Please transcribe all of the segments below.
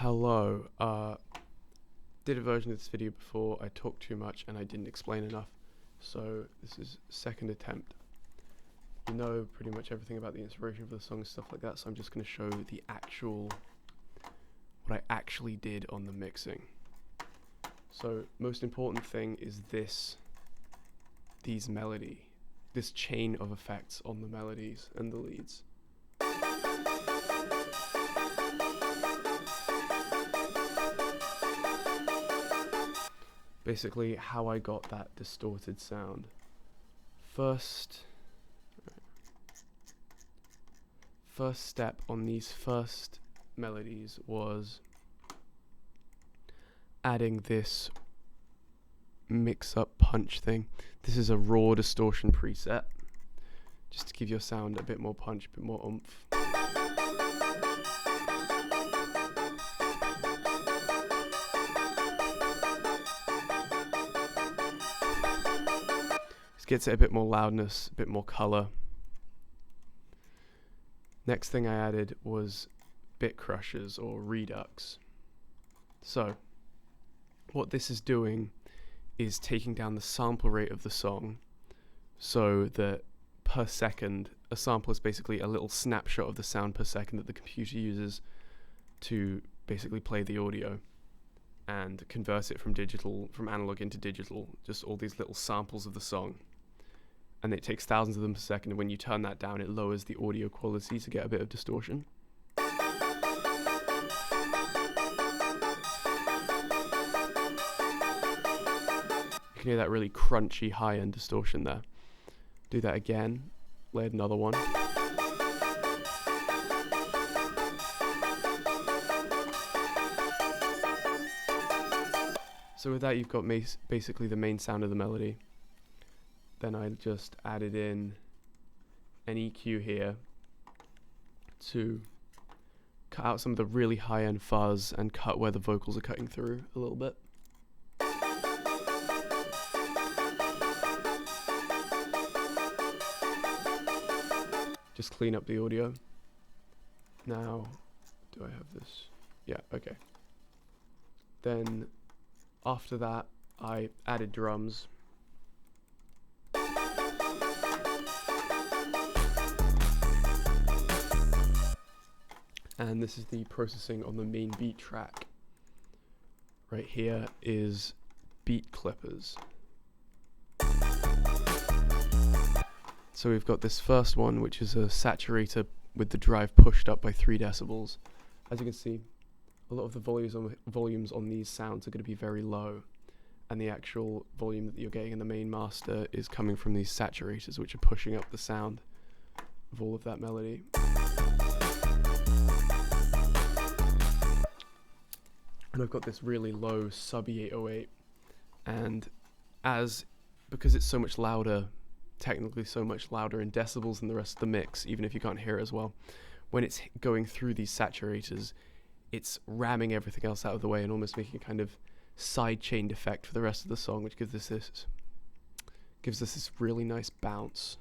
Hello, did a version of this video before. I talked too much and I didn't explain enough, so this is second attempt. You know pretty much everything about the inspiration for the song and stuff like that, so I'm just going to show what I actually did on the mixing. So most important thing is this chain of effects on the melodies and the leads. Basically how I got that distorted sound. First step on these first melodies was adding this mix up punch thing. This is a raw distortion preset, just to give your sound a bit more punch, a bit more oomph. This gets it a bit more loudness, a bit more color. Next thing I added was bit crushers or redux. So what this is doing is taking down the sample rate of the song so that per second, a sample is basically a little snapshot of the sound per second that the computer uses to basically play the audio and convert it from analog into digital, just all these little samples of the song. And it takes thousands of them per second, and when you turn that down, it lowers the audio quality to get a bit of distortion. You can hear that really crunchy high-end distortion there. Do that again, layered another one. So with that, you've got basically the main sound of the melody. Then I just added in an EQ here to cut out some of the really high-end fuzz and cut where the vocals are cutting through a little bit. Just clean up the audio. Now, do I have this? Yeah, okay. Then after that, I added drums. And this is the processing on the main beat track. Right here is beat clippers. So we've got this first one, which is a saturator with the drive pushed up by 3 decibels. As you can see, a lot of the volumes on these sounds are going to be very low, and the actual volume that you're getting in the main master is coming from these saturators, which are pushing up the sound of all of that melody. And I've got this really low subby 808, and because it's so much louder, technically so much louder in decibels than the rest of the mix, even if you can't hear it as well, when it's going through these saturators, it's ramming everything else out of the way and almost making a kind of side-chained effect for the rest of the song, which gives us this really nice bounce.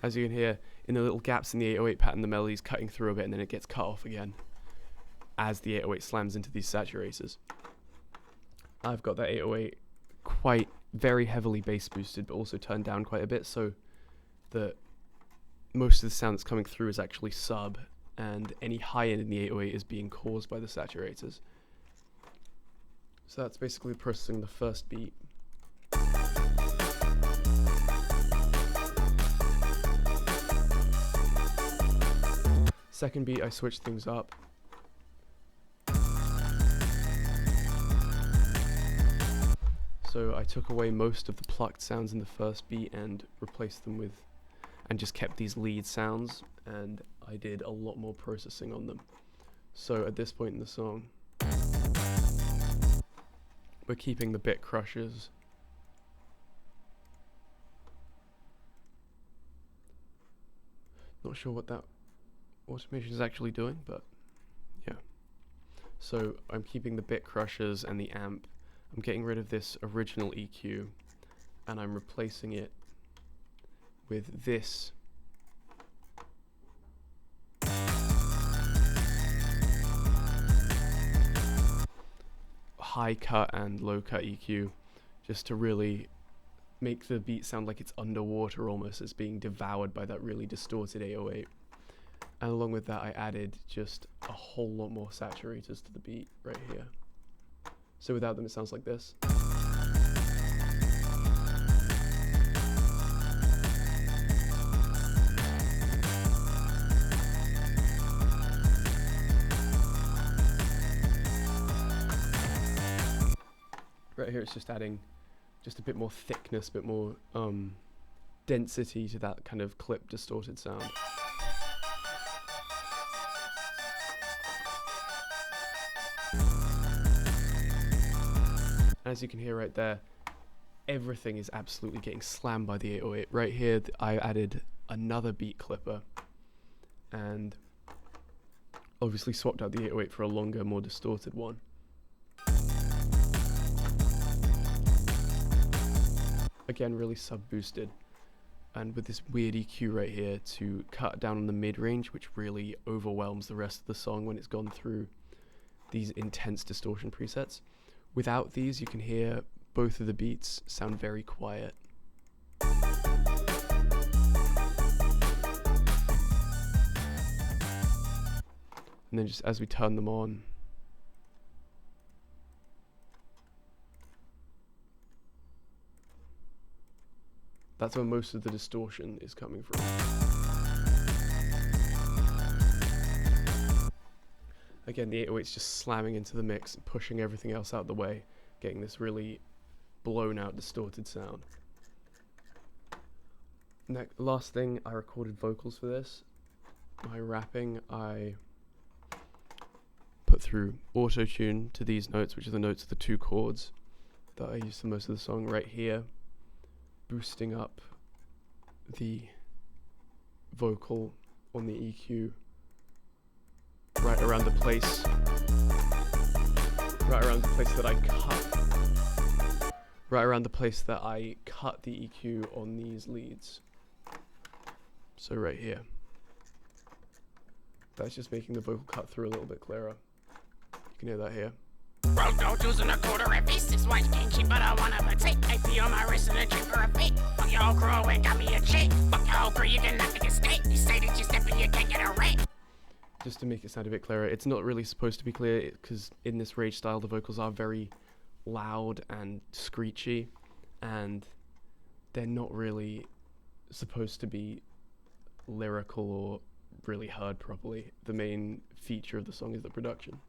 As you can hear, in the little gaps in the 808 pattern, the melody's cutting through a bit and then it gets cut off again as the 808 slams into these saturators. I've got that 808 quite very heavily bass boosted, but also turned down quite a bit, so that most of the sound that's coming through is actually sub, and any high end in the 808 is being caused by the saturators. So that's basically processing the first beat. Second beat, I switched things up. So I took away most of the plucked sounds in the first beat and replaced them with, and just kept these lead sounds, and I did a lot more processing on them. So at this point in the song, we're keeping the bit crushers. Not sure what that automation is actually doing, but yeah. So I'm keeping the bit crushers and the amp. I'm getting rid of this original EQ and I'm replacing it with this high cut and low cut EQ, just to really make the beat sound like it's underwater almost. It's being devoured by that really distorted 808. And along with that, I added just a whole lot more saturators to the beat right here. So without them, it sounds like this. Right here, it's just adding just a bit more thickness, a bit more density to that kind of clip distorted sound. As you can hear right there, everything is absolutely getting slammed by the 808. Right here, I added another beat clipper and obviously swapped out the 808 for a longer, more distorted one. Again, really sub-boosted, and with this weird EQ right here to cut down on the mid-range, which really overwhelms the rest of the song when it's gone through these intense distortion presets. Without these, you can hear both of the beats sound very quiet. And then just as we turn them on, that's where most of the distortion is coming from. Again, the 808's just slamming into the mix and pushing everything else out the way, getting this really blown out, distorted sound. Last thing, I recorded vocals for this. My rapping, I put through auto-tune to these notes, which are the notes of the two chords that I use for most of the song right here, boosting up the vocal on the EQ right around the place that I cut the EQ on these leads. So right here, that's just making the vocal cut through a little bit clearer. You can hear that here. Bro, don't use in a quarter at V6 white can't keep, but I wanna partake. AP on my wrist and a drink for a fake. Fuck your whole crew and got me a chick. Fuck your whole crew, you cannot make a escape. You say that you step and you can't get a rate. Just to make it sound a bit clearer, it's not really supposed to be clear because in this rage style the vocals are very loud and screechy, and they're not really supposed to be lyrical or really heard properly. The main feature of the song is the production.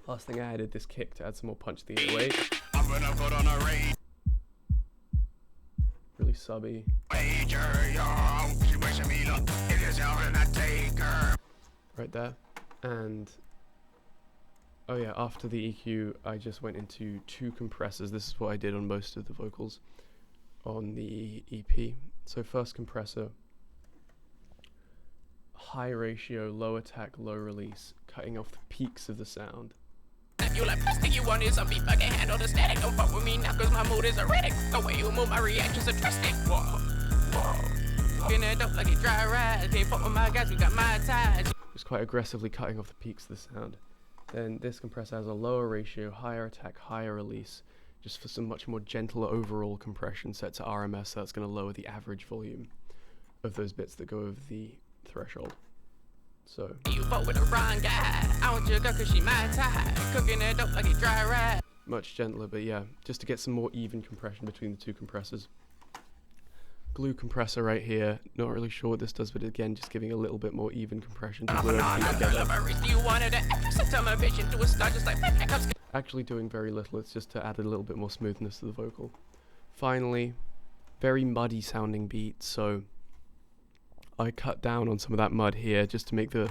Last thing, I added this kick to add some more punch to the 808. I'm gonna put on a raid. Really subby. Right there. And oh yeah, after the EQ, I just went into two compressors. This is what I did on most of the vocals on the EP. So first compressor, high ratio, low attack, low release, cutting off the peaks of the sound. You like best thing you want is a beat, I can handle the static. Don't fuck with me now cause my mood is erratic. The way you move, my reactions are drastic. Whoa, whoa. Fucking it up like a dry ride. Can't fuck with my guys, we got my ties. Just quite aggressively cutting off the peaks of the sound. Then this compressor has a lower ratio, higher attack, higher release, just for some much more gentler overall compression set to RMS, so that's going to lower the average volume of those bits that go over the threshold. So you vote with the wrong guy. I want your girl cause she my type. Cooking it up like a dry ride. Much gentler, but yeah, just to get some more even compression between the two compressors. Glue compressor right here. Not really sure what this does, but again, just giving a little bit more even compression to glue everything together. Actually doing very little, it's just to add a little bit more smoothness to the vocal. Finally, very muddy sounding beat, so I cut down on some of that mud here just to make the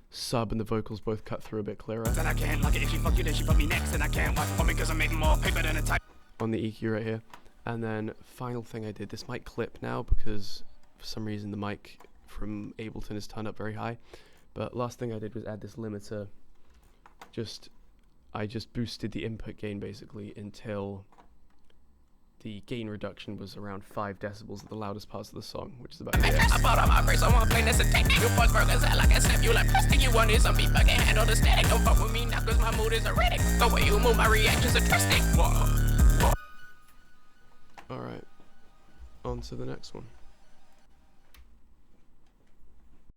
sub and the vocals both cut through a bit clearer. Then I can't like it if she fuck you, then she fuck me next, and I can't watch for me cause I'm making more paper than a type. On the EQ right here. And then final thing I did, this might clip now because for some reason the mic from Ableton is turned up very high. But last thing I did was add this limiter. I just boosted the input gain basically until the gain reduction was around 5 decibels at the loudest parts of the song, which is about it. I bought all my bricks, I want play this a technique. You fuck burgers, I like a snap, you like plastic. You want it, some beef, I can handle the static. Don't fuck with me now, cause my mood is erratic. The way you move, my reactions are drastic. Alright, on to the next one.